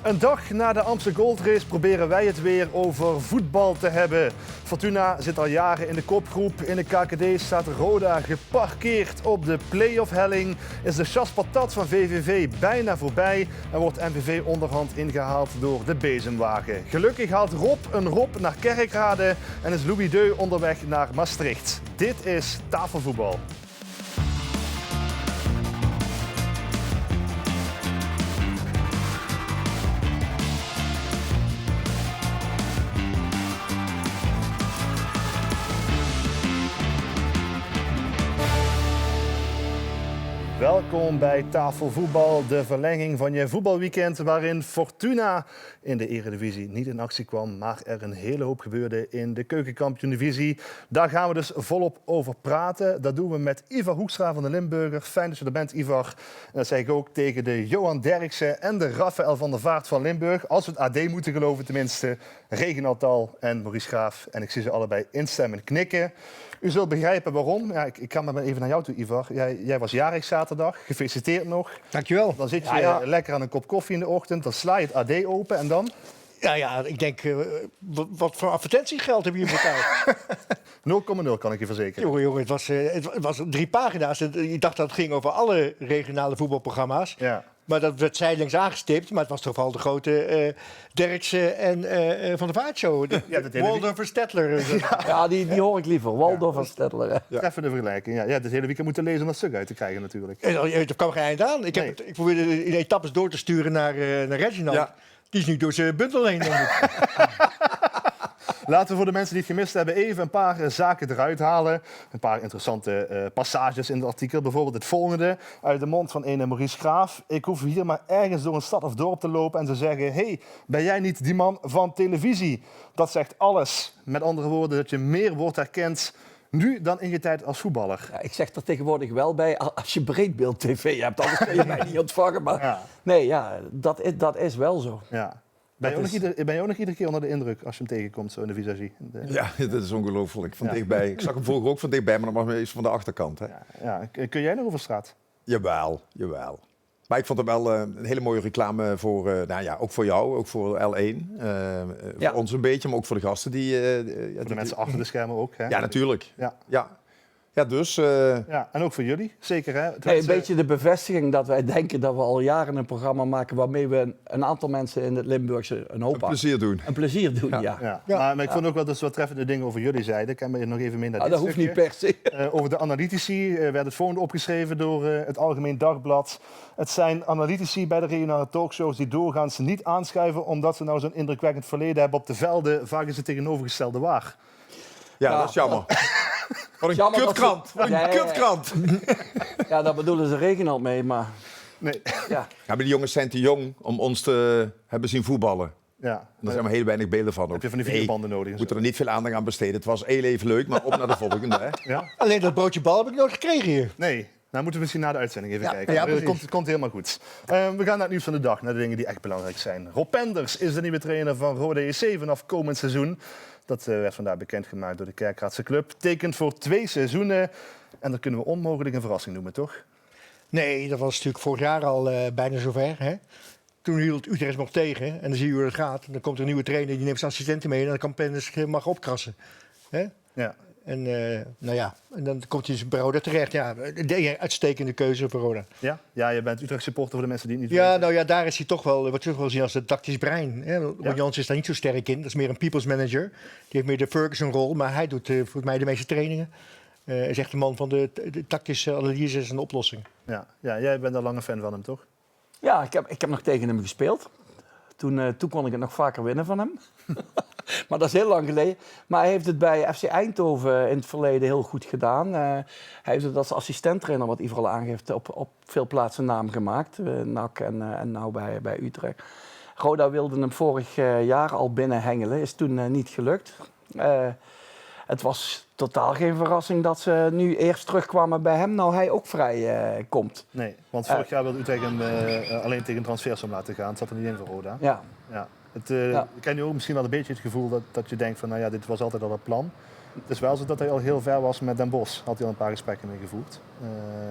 Een dag na de Amsterdam Gold Race proberen wij het weer over voetbal te hebben. Fortuna zit al jaren in de kopgroep. In de KKD staat Roda geparkeerd op de play-off-helling. Is de chaspatat van VVV bijna voorbij en wordt MVV onderhand ingehaald door de bezemwagen. Gelukkig haalt Rob een Rob naar Kerkrade en is Louis Deu onderweg naar Maastricht. Dit is Tafelvoetbal. Welkom bij Tafelvoetbal, de verlenging van je voetbalweekend waarin Fortuna in de Eredivisie niet in actie kwam, maar er een hele hoop gebeurde in de Keukenkampioen-divisie. Daar gaan we dus volop over praten. Dat doen we met Ivar Hoekstra van de Limburger. Fijn dat je er bent, Ivar. En dat zeg ik ook tegen de Johan Derksen en de Raphaël van der Vaart van Limburg. Als we het AD moeten geloven tenminste. Reginald Tal en Maurice Graaf. En ik zie ze allebei instemmen knikken. U zult begrijpen waarom. Ja, ik ga maar even naar jou toe, Ivar. Jij was jarig zaterdag. Gefeliciteerd nog. Dankjewel. Dan zit je lekker aan een kop koffie in de ochtend. Dan sla je het AD open en dan? Ja, ik denk, wat voor advertentiegeld heb je hier betaald? 0,0 kan ik je verzekeren. Jongen, het was 3 pagina's. Je dacht dat het ging over alle regionale voetbalprogramma's. Ja. Maar dat werd zijdelings aangestipt. Maar het was toch vooral de grote Derksen en Van der Vaart show. Waldorf en Stettler. Ja, die hoor ik liever. Waldorf en Stettler. Treffende vergelijking. Ja, het hele weekend moeten lezen om dat stuk uit te krijgen natuurlijk. Er kwam geen eind aan. Ik probeerde in etappes door te sturen naar Reginald. Ja. Die is nu door zijn bundel heen, denk ik. Laten we voor de mensen die het gemist hebben even een paar zaken eruit halen. Een paar interessante passages in het artikel. Bijvoorbeeld het volgende uit de mond van ene Maurice Graaf. Ik hoef hier maar ergens door een stad of dorp te lopen en te zeggen: hey, ben jij niet die man van televisie? Dat zegt alles. Met andere woorden, dat je meer wordt herkend nu dan in je tijd als voetballer. Ja, ik zeg er tegenwoordig wel bij, als je breedbeeld tv hebt, anders kun je mij niet ontvangen. Maar Ja. nee, ja, dat is wel zo. Ja. Ben je ook nog iedere keer onder de indruk als je hem tegenkomt zo in de visagie? Ja, dat is ongelooflijk. Van dichtbij. Ik zag hem vroeger ook van dichtbij, maar dan was eens van de achterkant. Hè? Ja. Kun jij nog over straat? Jawel. Maar ik vond hem wel een hele mooie reclame voor, ook voor jou, ook voor L1. Voor ons een beetje, maar ook voor de gasten. Voor de mensen achter de schermen ook. Hè? Ja, natuurlijk. Ja, dus... Ja, en ook voor jullie, zeker hè? Een beetje de bevestiging dat wij denken dat we al jaren een programma maken waarmee we een aantal mensen in het Limburgse een plezier doen. Een plezier doen, ja. Maar ik vond ook wel dat ze wat treffende dingen over jullie zeiden. Ik kan me nog even mee naar dit dat hoeft stukje. niet per se. Over de analytici werd het volgende opgeschreven door het Algemeen Dagblad. Het zijn analytici bij de regionale talkshows die doorgaans niet aanschuiven omdat ze nou zo'n indrukwekkend verleden hebben op de velden. Vaak is het tegenovergestelde waar. Ja, dat is jammer. Wat een Jammer kutkrant. dat ze... Wat een kutkrant. Ja, daar bedoelen ze Reginald mee, maar... Nee. Ja. Maar die jongens zijn te jong om ons te hebben zien voetballen. Ja. Daar zijn maar heel weinig beelden van. Heb je van die videobanden nodig? We moeten er niet veel aandacht aan besteden. Het was heel even leuk, maar op naar de volgende. Hè? Ja? Alleen dat broodje bal heb ik nooit gekregen hier. Nee. Nou moeten we misschien na de uitzending even kijken. Ja, Het komt helemaal goed. We gaan naar het nieuws van de dag, naar de dingen die echt belangrijk zijn. Rob Penders is de nieuwe trainer van Roda JC vanaf komend seizoen. Dat werd vandaag bekendgemaakt door de Kerkraadse club. Tekent voor 2 seizoenen. En dat kunnen we onmogelijk een verrassing noemen, toch? Nee, dat was natuurlijk vorig jaar al bijna zover. Hè? Toen hield Utrecht nog tegen. En dan zie je hoe het gaat. Dan komt er een nieuwe trainer, die neemt zijn assistenten mee. En dan kan Penders mag opkrassen. Hè? Ja. En, en dan komt hij bij Roda terecht. Ja, een uitstekende keuze voor Roda. Ja? Ja, je bent Utrecht supporter voor de mensen die het niet Ja, weten. nou ja, daar is hij toch wel, wordt toch wel gezien als het tactisch brein. Ron Jans is daar niet zo sterk in. Dat is meer een people's manager. Die heeft meer de Ferguson-rol, maar hij doet volgens mij de meeste trainingen. Hij is echt de man van de tactische analyses en oplossing. Ja, jij bent al lang een fan van hem, toch? Ja, ik heb nog tegen hem gespeeld. Toen kon ik het nog vaker winnen van hem. Maar dat is heel lang geleden. Maar hij heeft het bij FC Eindhoven in het verleden heel goed gedaan. Hij heeft het als assistenttrainer, wat Ivar al aangeeft, op veel plaatsen naam gemaakt. NAC en nou bij Utrecht. Roda wilde hem vorig jaar al binnenhengelen. Is toen niet gelukt. Het was totaal geen verrassing dat ze nu eerst terugkwamen bij hem, nou hij ook vrij komt. Nee, want vorig jaar wilde Utrecht hem alleen tegen transfersom laten gaan. Het zat er niet in voor Roda. Ja. Ik ken nu ook misschien wel een beetje het gevoel dat je denkt van, nou ja, dit was altijd al het plan. Het is wel zo dat hij al heel ver was met Den Bosch. Had hij al een paar gesprekken mee gevoerd.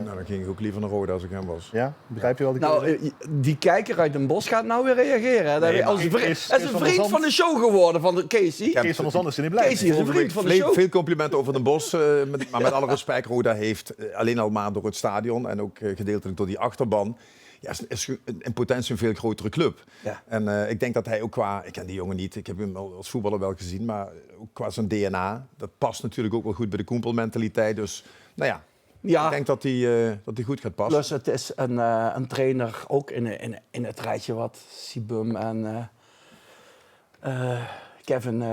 Nou, dan ging ik ook liever naar Roda als ik hem was. Ja, begrijp je wel die keuze? Nou, die kijker uit Den Bosch gaat nou weer reageren. Hè? Nee, Als maar hij Kees is een van der vriend Zand- van de show geworden, van de Casey. Kees van der Zand is er niet blij Casey mee. is een vriend van de show. Veel complimenten over Den Bosch. Maar met alle respect, Roda heeft alleen al maar door het stadion en ook gedeeltelijk door die achterban. Ja, is in potentie een veel grotere club. Ja. En ik denk dat hij ook qua... Ik ken die jongen niet, ik heb hem als voetballer wel gezien. Maar ook qua zijn DNA, dat past natuurlijk ook wel goed bij de Koempel-mentaliteit. Dus nou ja, Ja. ik denk dat hij goed gaat passen. Plus het is een trainer ook in het rijtje wat Sibum en Kevin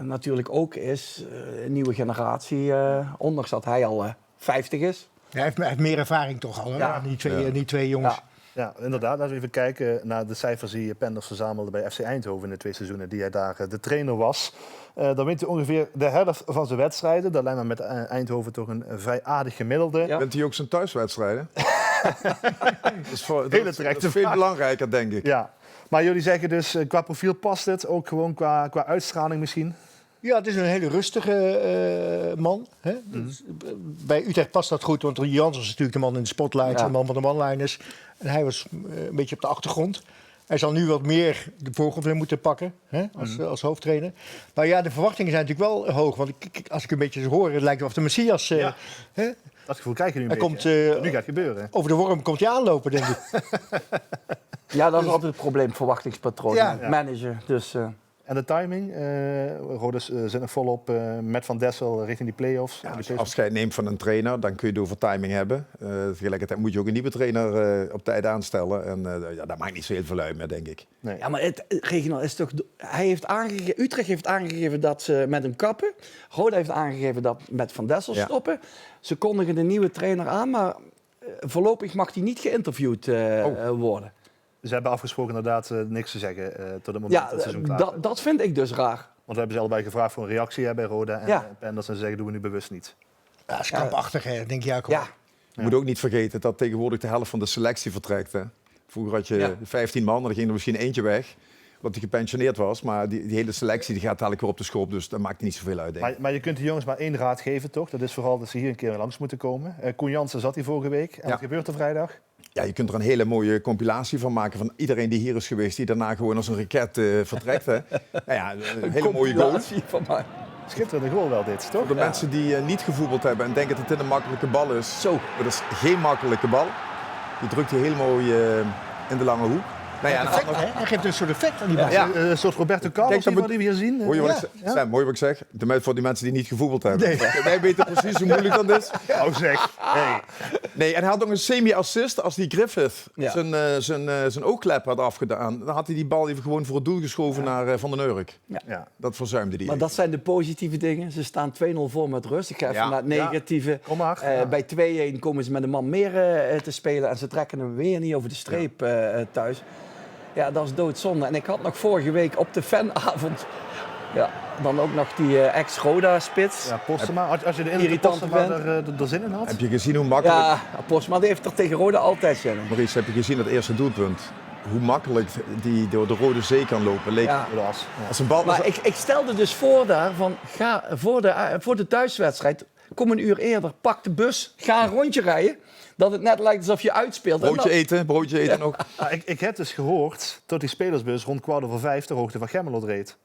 natuurlijk ook is. Een nieuwe generatie, ondanks dat hij al 50 is. Hij heeft meer ervaring toch al, hè? Ja. Die twee jongens. Ja. Ja, inderdaad. Laten we even kijken naar de cijfers die Penders verzamelde bij FC Eindhoven in de 2 seizoenen die hij daar de trainer was. Dan wint hij ongeveer de helft van zijn wedstrijden. Dat lijkt me met Eindhoven toch een vrij aardig gemiddelde. Ja. Wint hij ook zijn thuiswedstrijden? Hele dat terechte is veel vraag. belangrijker, denk ik. Ja. Maar jullie zeggen dus, qua profiel past het, ook gewoon qua uitstraling misschien? Ja, het is een hele rustige man. Hè? Dus, bij Utrecht past dat goed, want Jans was natuurlijk de man in de spotlight, Ja. de man van de one-liners. En hij was een beetje op de achtergrond. Hij zal nu wat meer de voorgrond weer moeten pakken, hè? Als hoofdtrainer. Maar ja, de verwachtingen zijn natuurlijk wel hoog. Want als ik een beetje zo hoor, het lijkt wel of de Messias... Ja. Hè? Dat gevoel krijg je nu een Hij beetje. komt, Nu gaat het gebeuren. over de worm komt hij aanlopen, denk ik. Ja, dat is altijd het probleem, verwachtingspatroon. Ja. Manager, dus... En de timing? Roders zit nog volop met Van Dessel richting die play-offs. Ja, En als die je afscheid neemt van een trainer, dan kun je het over timing hebben. Tegelijkertijd moet je ook een nieuwe trainer op tijd aanstellen. En dat maakt niet zo heel veel uit meer, denk ik. Nee. Ja, maar Reginald is toch... Utrecht heeft aangegeven dat ze met hem kappen. Roda heeft aangegeven dat met Van Dessel Ja. stoppen. Ze kondigen de nieuwe trainer aan, maar voorlopig mag hij niet geïnterviewd worden. Ze hebben afgesproken inderdaad niks te zeggen tot het moment Ja, dat het seizoen klaar is. dat vind ik dus raar. Want we hebben ze allebei gevraagd voor een reactie bij Roda en Ja. Penders. En ze zeggen, doen we nu bewust niet. Ja, dat is krampachtig, hè? Denk je, ja, kom. Ja, Je moet ook niet vergeten dat tegenwoordig de helft van de selectie vertrekt. Hè. Vroeger had je 15 man, en er ging er misschien eentje weg. Omdat hij gepensioneerd was. Maar die hele selectie die gaat dadelijk weer op de schop. Dus dat maakt niet zoveel uit, denk ik. Maar je kunt de jongens maar 1 raad geven, toch? Dat is vooral dat ze hier een keer langs moeten komen. Koen Jansen zat hier vorige week. En Ja. wat gebeurt er vrijdag? Ja, je kunt er een hele mooie compilatie van maken van iedereen die hier is geweest. Die daarna gewoon als een raket vertrekt. Hè. Nou ja, een hele mooie goal. compilatie van mij. Schitterende goal wel dit, toch? Voor de mensen die niet gevoetbald hebben en denken dat dit een makkelijke bal is. Zo. Dat is geen makkelijke bal. Die drukt hij heel mooi in de lange hoek. Nou ja, en Effect, hè? Hij geeft een soort effect aan die bal. Ja, een soort Roberto Carlos Kijk, dat die we hier zien. Hoor je wat Ja. ik zeg? Sam, hoor je wat ik zeg? Voor die mensen die niet gevoetbald hebben. Wij weten precies hoe moeilijk dat is. Oh zeg. Hey. Nee, en hij had nog een semi-assist als die Griffith Ja. zijn oogklep had afgedaan. Dan had hij die bal even gewoon voor het doel geschoven naar Van den Urk. Ja. Dat verzuimde hij. Maar dat zijn de positieve dingen. Ze staan 2-0 voor met rust. Ik ga even Ja. naar het negatieve. Kom maar. Bij 2-1 komen ze met een man meer te spelen en ze trekken hem weer niet over de streep thuis. Ja, dat is doodzonde. En ik had nog vorige week op de fanavond, dan ook nog die ex-Roda-spits. Ja, Postema. Als je de indruk Irritante Postema vent. er zin in had. Heb je gezien hoe makkelijk... Ja, Postma die heeft er tegen Roda altijd zin in. Maurice, heb je gezien dat eerste doelpunt? Hoe makkelijk die door de Rode Zee kan lopen. Leek Ja. Door de as. Ja. als een bal... Maar ik stelde dus voor daar van, ga voor de thuiswedstrijd, kom een uur eerder, pak de bus, ga een rondje rijden. Dat het net lijkt alsof je uitspeelt. En broodje eten nog. Ik heb dus gehoord dat die spelersbus rond 4:15 ter hoogte van Gemmelot reed.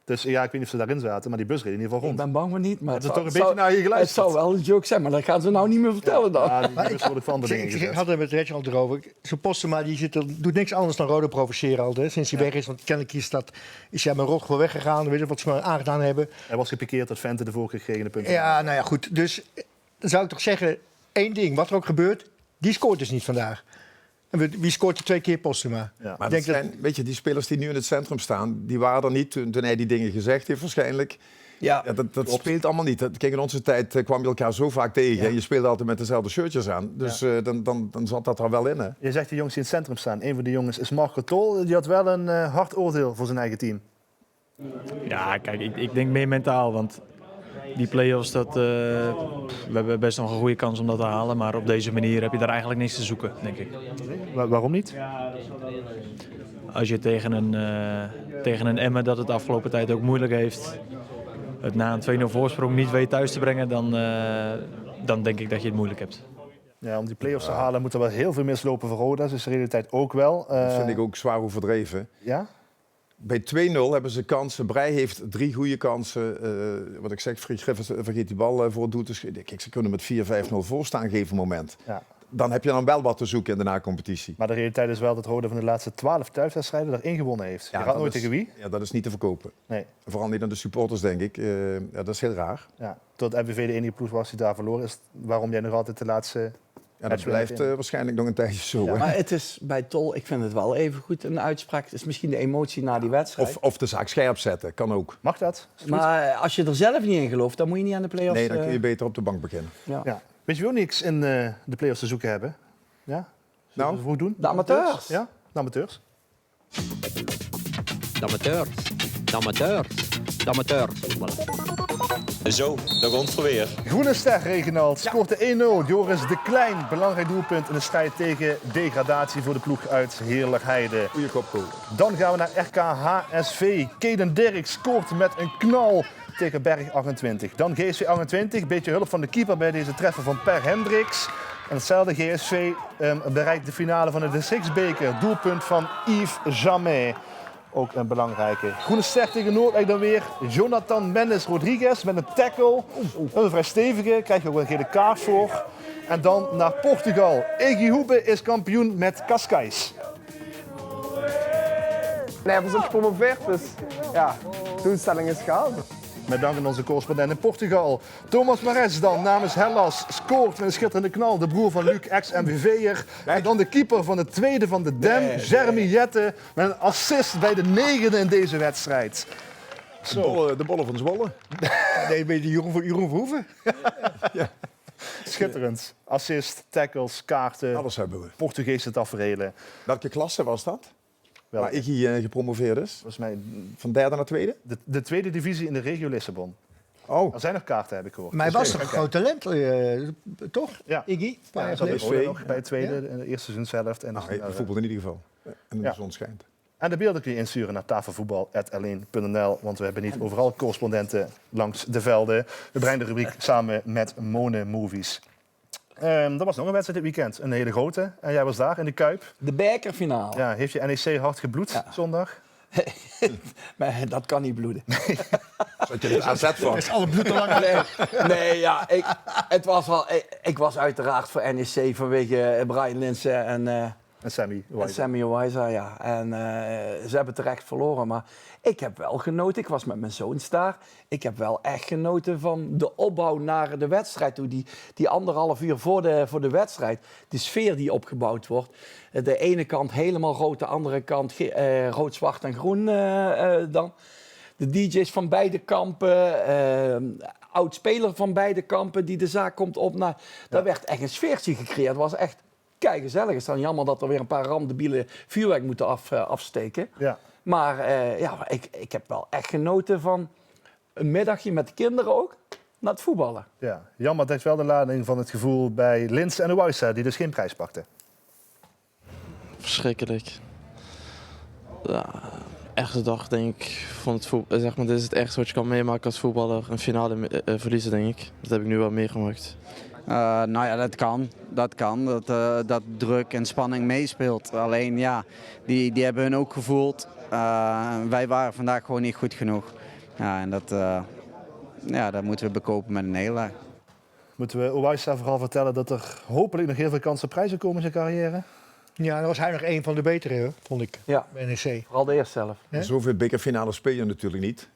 Dus ja, ik weet niet of ze daarin zaten, maar die bus reed in ieder geval Ik rond. ben bang voor niet, maar Het is toch een beetje naar je het geluisterd. zou wel een joke zijn, maar dat gaan ze nou niet meer vertellen dan. Ja, die bus wordt ook van andere dingen Ik gezet. had het met Reginald erover. Zo'n Postema die doet niks anders dan Roda provoceren al. Sinds hij weg is. Want kennelijk is hij met rot gewoon weggegaan. Weet je wat ze maar aangedaan hebben. Hij was gepikeerd dat Vente de vorige keer gekregen de punten. Ja, nou ja, goed. Dus dan zou ik toch zeggen, één ding. Wat er ook gebeurt, die scoort dus niet vandaag. En wie scoort er 2 keer Postema? Ja. Maar Ik denk weet je, die spelers die nu in het centrum staan, die waren er niet toen hij die dingen gezegd heeft waarschijnlijk. Ja, Ja, dat speelt allemaal niet. Kijk, in onze tijd kwam je elkaar zo vaak tegen. En je speelde altijd met dezelfde shirtjes aan. Dus dan zat dat er wel in. Hè? Je zegt de jongens die in het centrum staan. Een van die jongens is Marco Tol. Die had wel een hard oordeel voor zijn eigen team. Ja, kijk, ik denk meer mentaal, want die play-offs, we hebben best nog een goede kans om dat te halen. Maar op deze manier heb je daar eigenlijk niks te zoeken, denk ik. Waarom niet? Als je tegen een Emmen dat het de afgelopen tijd ook moeilijk heeft, het na een 2-0 voorsprong niet weet thuis te brengen, dan denk ik dat je het moeilijk hebt. Ja, om die play-offs te halen moet er wel heel veel mislopen voor Roda. Dat is de realiteit ook wel. Dat vind ik ook zwaar overdreven. Ja? Bij 2-0 hebben ze kansen. Breij heeft 3 goede kansen. Wat ik zeg, Fried Griffiths vergeet die bal voor het doel te schieten. Kijk, ze kunnen met 4-5-0 voorstaan op een gegeven moment. Ja. Dan heb je dan wel wat te zoeken in de na-competitie. Maar de realiteit is wel dat Roda van de laatste 12 thuiswedstrijden er 1 gewonnen heeft. Je gaat nooit tegen wie? Ja, dat is niet te verkopen. Nee. Vooral niet aan de supporters, denk ik. Ja, dat is heel raar. Ja. Tot MVV de enige ploeg was die daar verloren is. Waarom jij nog altijd de laatste... Ja, dat blijft waarschijnlijk nog een tijdje zo. Ja. Hè? Maar het is bij Tol, ik vind het wel even goed een uitspraak. Het is misschien de emotie na die wedstrijd. Of de zaak scherp zetten, kan ook. Mag dat? Is het goed? Maar als je er zelf niet in gelooft, dan moet je niet aan de play-offs... Nee, dan kun je beter op de bank beginnen. Ja. Ja. Weet je wie ook niks in de play-offs te zoeken hebben? Ja? Zullen we het goed doen? De amateurs. Ja, de amateurs. De amateurs. De amateurs. De amateurs. Zo, daar komt het weer. Groene Ster Reginald scoort de 1-0. Joris de Klein, belangrijk doelpunt in de strijd tegen degradatie voor de ploeg uit Heerlijkheide. Goeie kopgoal. Dan gaan we naar RK HSV. Kaden Dirk scoort met een knal tegen Berg 28. Dan GSV 28, beetje hulp van de keeper bij deze treffer van Per Hendricks. En hetzelfde GSV bereikt de finale van de districtsbeker. Doelpunt van Yves Jamais. Ook een belangrijke. Groene Ster tegen Noordwijk dan weer. Jonathan Mendes Rodriguez met een tackle. Een vrij stevige, krijg je ook een gele kaart voor. En dan naar Portugal. Iggy Hoebe is kampioen met Cascais. Nee, we zijn gepromoveerd, dus ja, de doelstelling is gehaald. Met dank aan onze correspondent in Portugal. Thomas Mares dan namens Hellas scoort met een schitterende knal. De broer van Luc, ex-MVV'er. En dan de keeper van de tweede van de Dem, Jeremy Jette. Met een assist bij de 9e in deze wedstrijd. De bollen van Zwolle. Nee, ben je Jeroen Verhoeven? Schitterend. Assist, tackles, kaarten, Alles hebben we. Portugese taferelen. Welke klasse was dat? Wel, Waar Iggy gepromoveerd is? volgens mij Van derde naar tweede? de tweede divisie in de regio Lissabon. Oh, Er zijn nog kaarten, heb ik gehoord. Maar hij was toch een Oké. groot talent, toch? Ja. Iggy? Ja, Paar hij jaar zat in geleden. Roda nog bij het tweede, in de eerste seizoenshelft. En, nou, voetbal in ieder geval. En de Ja. zon schijnt. en de beelden kun je insturen naar tafelvoetbal@l1.nl, want we hebben niet overal correspondenten langs de velden. We brengen de rubriek samen met Mone Movies. Er was nog een wedstrijd dit weekend, een hele grote. En jij was daar in de Kuip. De bekerfinale. Ja, heeft je NEC hard gebloed zondag? Maar dat kan niet bloeden. Zat je het AZ van? Is alle bloed te lang Nee, ja, ik was uiteraard voor NEC vanwege Brian Linsen en En Sammy. Owijza, ja. En ze hebben terecht verloren, maar ik heb wel genoten. Ik was met mijn zoons daar. Ik heb wel echt genoten van de opbouw naar de wedstrijd toe. Die 1,5 uur voor de wedstrijd. De sfeer die opgebouwd wordt. De ene kant helemaal rood, de andere kant rood, zwart en groen dan. De DJ's van beide kampen, oud-speler van beide kampen die de zaak komt op. Nou, daar werd echt een sfeertje gecreëerd. Het was echt gezellig. Het is dan jammer dat er weer een paar ramdebielen vuurwerk moeten afsteken. Ja. Maar ik heb wel echt genoten van een middagje met de kinderen ook naar het voetballen. Ja. Jammer dat wel de lading van het gevoel bij Lins en Owijza, die dus geen prijs pakten. Verschrikkelijk. Ja, ergste dag denk ik van het voetbal. Zeg maar, dit is het ergste wat je kan meemaken als voetballer. Een finale verliezen denk ik. Dat heb ik nu wel meegemaakt. Nou ja, dat kan. Dat druk en spanning meespeelt. Alleen ja, die hebben hun ook gevoeld. Wij waren vandaag gewoon niet goed genoeg. Ja, en dat moeten we bekopen met een nederlaag. Moeten we Owijza vooral vertellen dat er hopelijk nog heel veel kansen op prijzen komen in zijn carrière? Ja, dan was hij nog een van de betere, hoor, vond ik, Ja, bij NEC. vooral de eerste zelf. Hè? Zoveel bekerfinales speel je natuurlijk niet.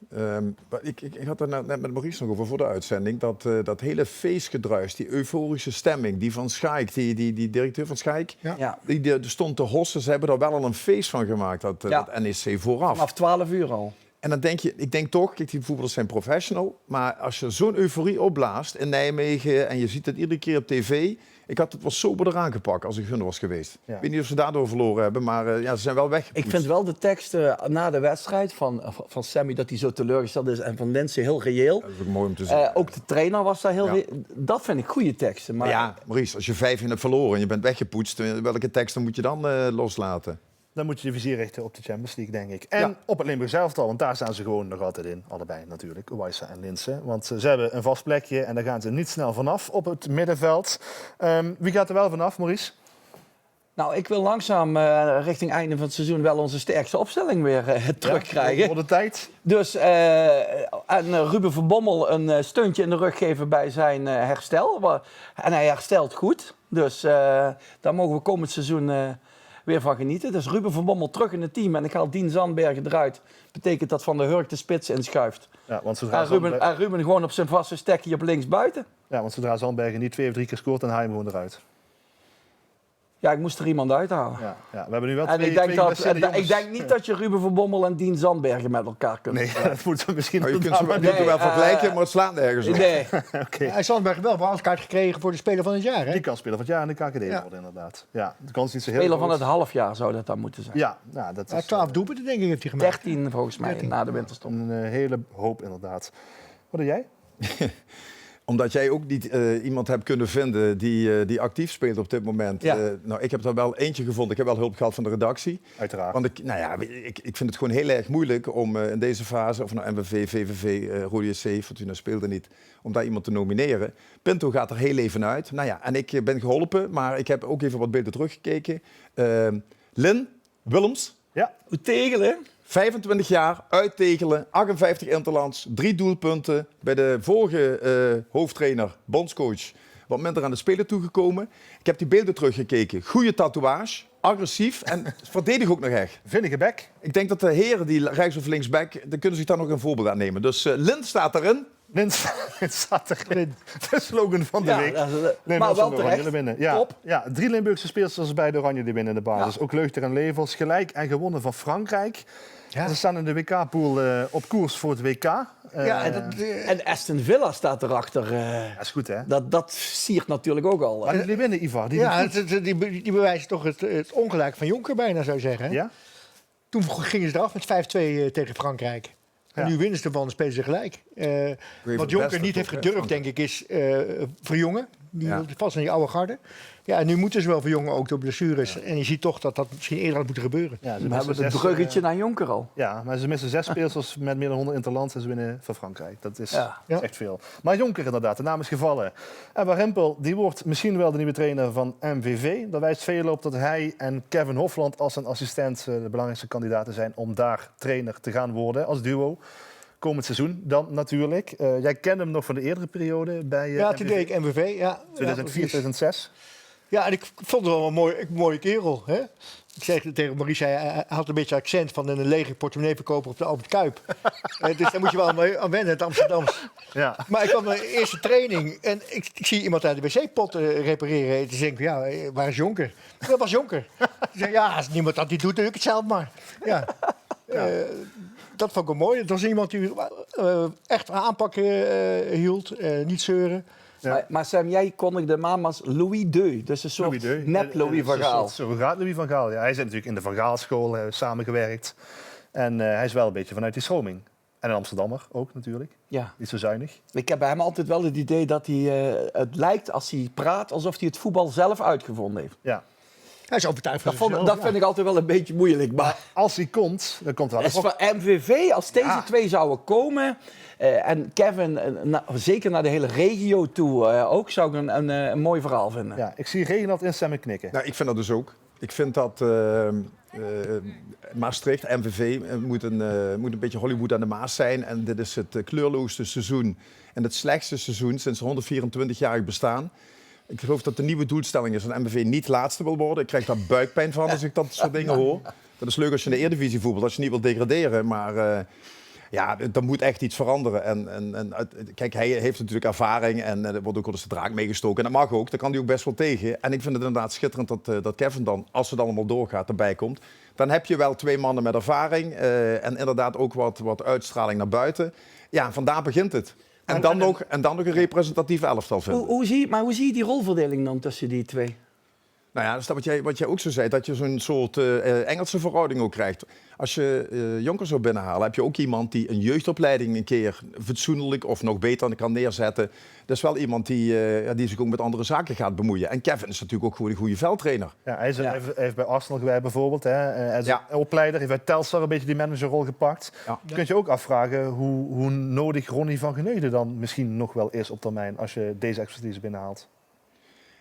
Maar ik had het net met Maurice nog over voor de uitzending. Dat hele feestgedruis, die euforische stemming, die van Schaik, die directeur van Schaik, Ja. die stond te hossen. Ze hebben er wel al een feest van gemaakt, dat NEC vooraf. Vanaf 12 uur al. En dan denk je, ik denk toch, kijk, die voetballers zijn professional. Maar als je zo'n euforie opblaast in Nijmegen en je ziet het iedere keer op tv. Ik had het wel soberder aangepakt als ik hun was geweest. Ja. Ik weet niet of ze daardoor verloren hebben, maar ze zijn wel weggepoetst. Ik vind wel de tekst na de wedstrijd van Sammy dat hij zo teleurgesteld is en van Linsen heel reëel. Dat is ook mooi om te zien. Ook de trainer was daar heel... Ja. Dat vind ik goede teksten. Maar Maar ja, Maurice, als je 5 hebt verloren en je bent weggepoetst, welke teksten moet je dan loslaten? dan moet je je vizier richten op de Champions League, denk ik. En op het Limburgs elftal, want daar staan ze gewoon nog altijd in. Allebei natuurlijk, Owaissa en Linse. Want ze hebben een vast plekje en daar gaan ze niet snel vanaf op het middenveld. Wie gaat er wel vanaf, Maurice? Nou, ik wil langzaam richting einde van het seizoen wel onze sterkste opstelling weer terugkrijgen. Voor de tijd. Dus en Ruben van Bommel een steuntje in de rug geven bij zijn herstel. En hij herstelt goed. Dus daar mogen we komend seizoen weer van genieten. Dus Ruben van Bommel terug in het team. En ik haal Dien Zandbergen eruit. Betekent dat Van der Hurk de spits inschuift. Ja, want En Ruben gewoon op zijn vaste stekje op links buiten. Ja, want zodra Zandbergen niet 2 of 3 keer scoort, dan haal je hem gewoon eruit. Ja, ik moest er iemand uithalen. Ja, we hebben nu wel En ik denk niet dat je Ruben van Bommel en Dien Zandbergen met elkaar kunt. Nee, dat moeten we misschien Je kunt ze wel vergelijken, maar het slaat nergens op. Nee. Okay. Hij Zandberg wel een wildcard gekregen voor de Speler van het Jaar. Hè? Die kan speler van het jaar in de KKD worden, inderdaad. Ja, de kans is niet zo heel Speler van groot. het halfjaar zou dat dan moeten zijn. Ja, dat is 12 doelpunten denk ik heeft hij gemaakt. 13 volgens mij 13. na de winterstop. een hele hoop, inderdaad. Wat doe jij? Omdat jij ook niet iemand hebt kunnen vinden die actief speelt op dit moment. Ja. Nou, ik heb er wel eentje gevonden. Ik heb wel hulp gehad van de redactie. Uiteraard. Want ik vind het gewoon heel erg moeilijk om in deze fase, of nou MVV, VVV, Rode SC, Fortuna speelde niet, om daar iemand te nomineren. Pinto gaat er heel even uit. Nou ja, en ik ben geholpen, maar ik heb ook even wat beelden teruggekeken. Lynn Willems. Ja. Hoe Tegelen? 25 jaar, uit Tegelen, 58 interlands, 3 doelpunten. Bij de vorige hoofdtrainer, bondscoach, wat minder aan de speler toegekomen. Ik heb die beelden teruggekeken. Goede tatoeage, agressief en verdedig ook nog echt. Vinnige bek. Ik denk dat de heren die rechts of linksback, dan kunnen zich daar nog een voorbeeld aan nemen. Dus Lind staat erin. Lint staat erin. De slogan van de week. Maar wel terecht. Ja, Top. ja, 3 Limburgse speelsters bij de Oranje die winnen in de basis. Ja. Ook Leugter en Levels. Gelijk en gewonnen van Frankrijk. Ja. Ze staan in de WK-pool op koers voor het WK. En Aston Villa staat erachter. Dat is goed, hè? Dat siert natuurlijk ook al. Maar die winnen, Ivar. Die bewijzen toch het ongelijk van Jonker bijna, zou je zeggen. Hè? Ja? Toen gingen ze eraf met 5-2 tegen Frankrijk. En nu winnen ze ervan, spelen ze gelijk. Wat Jonker niet heeft gedurfd, denk ik, is verjongen. Die wil vast in die oude garde. Ja, en nu moeten ze wel verjongen, ook door blessures. Ja. En je ziet toch dat dat misschien eerder had moeten gebeuren. Ja, we hebben het bruggetje naar Jonker al. Ja, maar ze missen 6 speelsters met meer dan 100 interlands en ze winnen van Frankrijk. Dat is echt veel. Maar Jonker inderdaad, de naam is gevallen. En Van Rimpel, die wordt misschien wel de nieuwe trainer van MVV. Daar wijst veel op dat hij en Kevin Hofland als zijn assistent de belangrijkste kandidaten zijn om daar trainer te gaan worden als duo. Komend seizoen dan natuurlijk. Jij kent hem nog van de eerdere periode bij ja, toen deed ik MVV. Ja, 2004, 2006. Ja, en ik vond het wel een mooie kerel. Hè? Ik zeg tegen Maurice, hij had een beetje accent van een lege portemonneeverkoper op de Albert Kuip. Dus daar moet je wel mee aan wennen, het Amsterdams. Ja. Maar ik kwam mijn eerste training en ik zie iemand uit de wc-pot repareren. En toen denk ik, ja, waar is Jonker? Dat was Jonker. Ik zei, ja, als niemand dat niet doet, doe ik het zelf maar. Ja. Dat vond ik wel mooi. Het was iemand die echt aanpakken hield, niet zeuren. Ja. Maar Sam, jij kondigde hem aan als Louis II. Dus een soort nep Louis van Gaal. Zo gaat Louis van Gaal. Ja, hij zit natuurlijk in de Van Gaal school, samengewerkt. En hij is wel een beetje vanuit die stroming. En een Amsterdammer ook natuurlijk. Ja. Niet zo zuinig. Ik heb bij hem altijd wel het idee dat hij... het lijkt als hij praat alsof hij het voetbal zelf uitgevonden heeft. Ja. Hij is overtuigd van zichzelf. Dat vind ik altijd wel een beetje moeilijk. Maar als hij komt, dan komt wel. is voor MVV, als deze twee zouden komen... en Kevin, zeker naar de hele regio toe ook, zou ik een mooi verhaal vinden. Ja, ik zie Reginald instemmen knikken. Nou, ik vind dat dus ook. Ik vind dat Maastricht, MVV, moet een beetje Hollywood aan de Maas zijn. En dit is het kleurloosste seizoen en het slechtste seizoen sinds 124-jarig bestaan. Ik geloof dat de nieuwe doelstelling is dat MVV niet laatste wil worden. Ik krijg daar buikpijn van als ik dat soort dingen hoor. Dat is leuk als je in de Eredivisie voetbalt, als je niet wilt degraderen. Maar ja, er moet echt iets veranderen. Kijk, hij heeft natuurlijk ervaring en er wordt ook wel eens de draak meegestoken. En dat mag ook, daar kan hij ook best wel tegen. En ik vind het inderdaad schitterend dat Kevin dan, als het allemaal doorgaat, erbij komt. Dan heb je wel 2 mannen met ervaring en inderdaad ook wat uitstraling naar buiten. Ja, vandaar begint het. En dan nog een representatief elftal vinden. Hoe zie je die rolverdeling dan tussen die twee? Nou ja, dat is wat jij ook zo zei, dat je zo'n soort Engelse verhouding ook krijgt. Als je Jonker zou binnenhalen, heb je ook iemand die een jeugdopleiding een keer fatsoenlijk of nog beter kan neerzetten. Dat is wel iemand die zich ook met andere zaken gaat bemoeien. En Kevin is natuurlijk ook gewoon een goede veldtrainer. Ja, hij heeft bij Arsenal gewerkt bijvoorbeeld. Hè. Hij is een opleider, heeft bij Telstar een beetje die managerrol gepakt. Ja. Je kunt je ook afvragen hoe nodig Ronnie van Geneugden dan misschien nog wel is op termijn als je deze expertise binnenhaalt.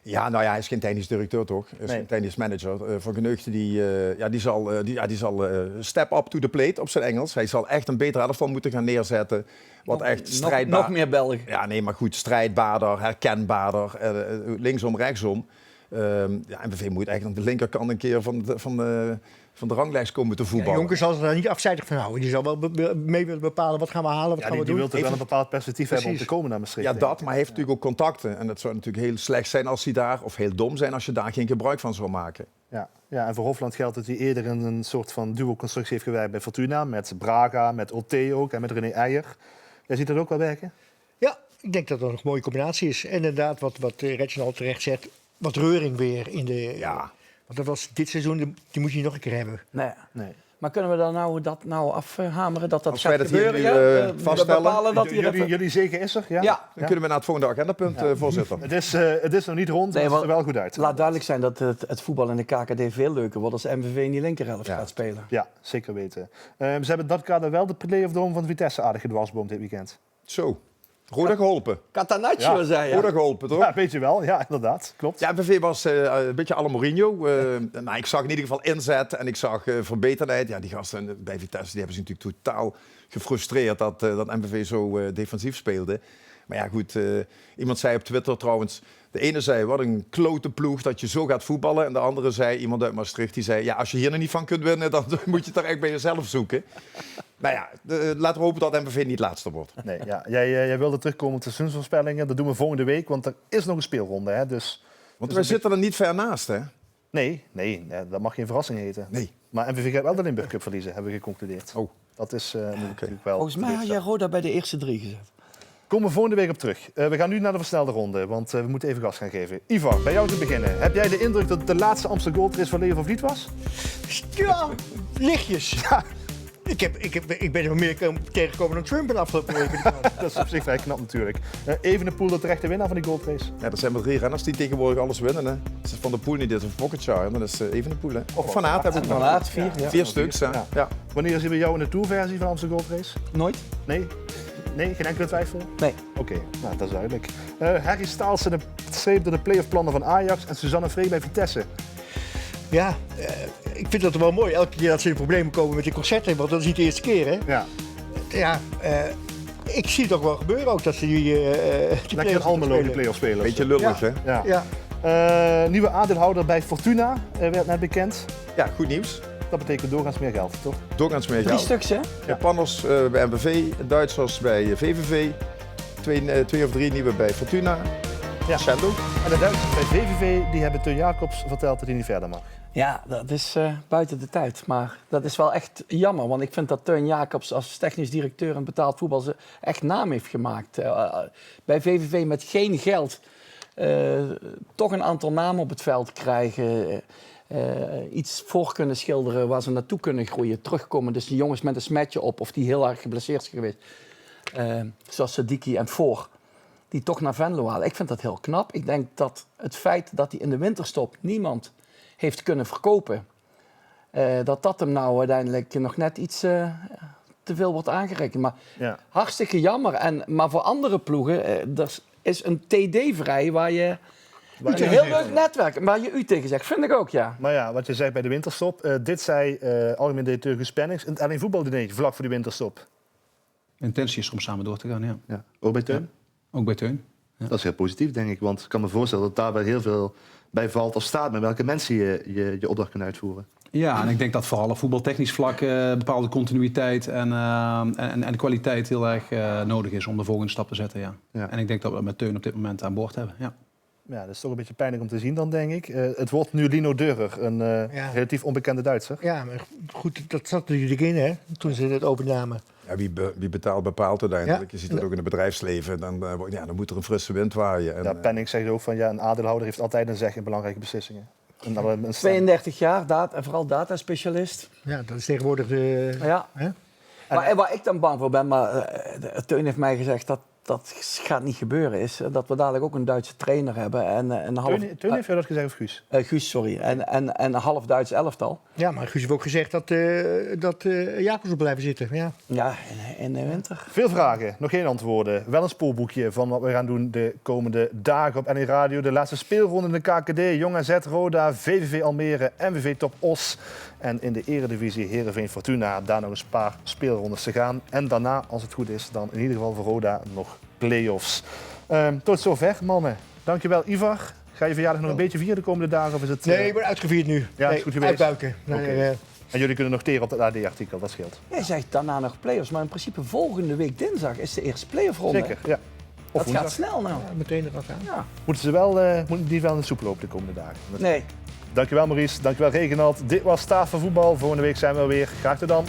Ja, nou ja, hij is geen technisch directeur toch? Hij is geen technisch manager. Van Geneugden die zal step up to the plate op zijn Engels. Hij zal echt een betere elftal moeten gaan neerzetten. Wat echt strijdbaar. Nog meer Belgen. Ja, nee, maar goed, strijdbaarder, herkenbaarder, linksom, rechtsom. MVV moet eigenlijk aan de linkerkant een keer van de ranglijst komen te voetballen. Ja, Jonker zal er niet afzijdig van houden. Die zal wel mee willen bepalen wat gaan we halen, wat gaan we doen. Die wil toch wel een bepaald perspectief hebben om te komen naar Maastricht. Ja, maar hij heeft natuurlijk ook contacten. En het zou natuurlijk heel slecht zijn als hij daar, of heel dom zijn als je daar geen gebruik van zou maken. Ja, en voor Hofland geldt dat hij eerder een soort van duo-constructie heeft gewerkt bij Fortuna. Met Braga, met Oté ook en met René Eijer. Jij ziet dat ook wel werken? Ja, ik denk dat dat een mooie combinatie is. En inderdaad, wat Reginald terecht zegt, wat reuring weer in de... Ja. Want dat was dit seizoen, die moet je nog een keer hebben. Nee. Maar kunnen we dan dat afhameren, dat als gaat wij dat gebeuren? hier vaststellen, dat jullie zegen is er? Ja. Dan kunnen we naar het volgende agendapunt, voorzitter. Het is nog niet rond, maar het ziet er wel goed uit. Laat duidelijk zijn dat het voetbal in de KKD veel leuker wordt als MVV in die linkerhelft gaat spelen. Ja, zeker weten. Ze hebben in dat kader wel de play-off droom van Vitesse aardig gedwarsboomd dit weekend. Zo. Roda geholpen. Catanaccio, zei je. Roda geholpen, toch? Ja, weet je wel. Ja, inderdaad. Klopt. Ja, MVV was een beetje à la Mourinho. Maar ik zag in ieder geval inzet en ik zag verbeterdheid. Ja, die gasten bij Vitesse die hebben zich natuurlijk totaal gefrustreerd dat MVV zo defensief speelde. Maar ja, goed. Iemand zei op Twitter trouwens... De ene zei, wat een klote ploeg dat je zo gaat voetballen. En de andere zei, iemand uit Maastricht, die zei... Ja, als je hier nog niet van kunt winnen, dan moet je het er echt bij jezelf zoeken. Nou ja, laten we hopen dat MVV niet laatste wordt. Nee, ja. Jij wilde terugkomen op de seizoensvoorspellingen. Dat doen we volgende week, want er is nog een speelronde. Hè? Want wij zitten er niet ver naast, hè? Nee, dat mag geen verrassing heten. Nee. Maar MVV gaat wel de Limburg Cup verliezen, hebben we geconcludeerd. Oh. Dat is natuurlijk wel... Volgens mij had jij Roda bij de eerste 3 gezet. Komen we volgende week op terug. We gaan nu naar de versnelde ronde, want we moeten even gas gaan geven. Ivar, bij jou te beginnen. Heb jij de indruk dat het de laatste Amsterdam Gold Race van Leo van Vliet was? Ja, lichtjes. Ja. Ik ben er meer tegengekomen dan Trump in afgelopen weken. Dat is op zich vrij knap natuurlijk. Evenepoel, de terechte winnaar van die Gold Race. Ja, er zijn maar 3 renners die tegenwoordig alles winnen. Hè. Is het Van der Poel niet, dit is een Pogačar. Dat is Evenepoel. Hè. Of Van Aert hebben we Van Aert, 4. Ja. 4 stuks. Ja. Wanneer zien we jou in de Tourversie van Amsterdam Gold Race? Nooit. Nee, geen enkele twijfel? Nee. Oké, nou, dat is duidelijk. Harry Staals streepte de play-off plannen van Ajax en Suzanne Vree bij Vitesse. Ja, ik vind dat wel mooi. Elke keer dat ze in problemen komen met die concerten, want dat is niet de eerste keer, hè? Ja. Ik zie het ook wel gebeuren ook dat ze die lekker in Almelo die play-off spelen. Beetje lullig, hè? Ja. Nieuwe aandeelhouder bij Fortuna werd net bekend. Ja, goed nieuws. Dat betekent doorgaans meer geld, toch? Doorgaans meer 3 geld. stuks, hè? Japanners bij MVV, Duitsers bij VVV, 2 of 3 nieuwe bij Fortuna. Ja. Sendo. En de Duitsers bij VVV die hebben Teun Jacobs verteld dat hij niet verder mag. Ja, dat is buiten de tijd. Maar dat is wel echt jammer. Want ik vind dat Teun Jacobs als technisch directeur in betaald voetbal ze echt naam heeft gemaakt. Bij VVV met geen geld toch een aantal namen op het veld krijgen. Iets voor kunnen schilderen waar ze naartoe kunnen groeien. Terugkomen, dus die jongens met een smetje op of die heel erg geblesseerd zijn geweest. Zoals Sadiki en Voor. Die toch naar Venlo halen. Ik vind dat heel knap. Ik denk dat het feit dat hij in de winterstop niemand heeft kunnen verkopen, dat hem nou uiteindelijk nog net iets te veel wordt aangerekend. Maar hartstikke jammer. Maar voor andere ploegen, er is een TD vrij waar je een heel leuk netwerk, waar je u tegen zegt. Vind ik ook, ja. Maar ja, wat je zei bij de winterstop, dit zei algemeen directeur Guus Pennings in het alleen voetbaldineetje vlak voor de winterstop. Intentie is om samen door te gaan, ja. Ook bij Teun? Ja, ook bij Teun. Ja. Dat is heel positief, denk ik. Want ik kan me voorstellen dat daar wel heel veel bij valt of staat met welke mensen je opdracht kunt uitvoeren. Ja, en ik denk dat vooral op voetbaltechnisch vlak bepaalde continuïteit en kwaliteit heel erg nodig is om de volgende stap te zetten. Ja. En ik denk dat we met Teun op dit moment aan boord hebben. Ja, dat is toch een beetje pijnlijk om te zien dan, denk ik. Het wordt nu Lino Deurer, een relatief onbekende Duitser. Ja, maar goed, dat zat natuurlijk in, hè, toen ze het overnamen. Ja, wie betaalt bepaalt uiteindelijk. Je ziet het ook in het bedrijfsleven. Dan moet er een frisse wind waaien. Pennings zegt ook van een aandeelhouder heeft altijd een zeg in belangrijke beslissingen. En dan een 32 jaar, en vooral dataspecialist. Ja, dat is tegenwoordig de... Ja. Hè? Maar waar ik dan bang voor ben, maar Teun heeft mij gezegd dat gaat niet gebeuren, is dat we dadelijk ook een Duitse trainer hebben. En een half... Teun heeft jou dat gezegd of Guus? Guus, sorry. En een half Duits elftal. Ja, maar Guus heeft ook gezegd dat Jacobs wil blijven zitten. Ja, ja in de winter. Veel vragen, nog geen antwoorden. Wel een spoorboekje van wat we gaan doen de komende dagen op NE Radio. De laatste speelronde in de KKD. Jong AZ, Roda, VVV Almere, MVV Top Os. En in de Eredivisie Heerenveen Fortuna. Daar nog een paar speelrondes te gaan. En daarna, als het goed is, dan in ieder geval voor Roda nog play-offs. Tot zover, mannen. Dankjewel, Ivar. Ga je verjaardag nog een beetje vieren de komende dagen? Of is het, nee, ik ben uitgevierd nu. Ja, is goed geweest. Uitbuiken. Okay. En jullie kunnen noteren op het AD-artikel, dat scheelt. Jij zegt daarna nog play-offs, maar in principe volgende week dinsdag is de eerste play-off ronde. Zeker, ja. Of dat gaat snel nou. Ja, meteen eraf gaan. Ja. Moeten die wel in de soep lopen de komende dagen? Nee. Dankjewel Maurice, dankjewel Reginald. Dit was Tafel Voetbal. Volgende week zijn we er weer. Graag tot dan.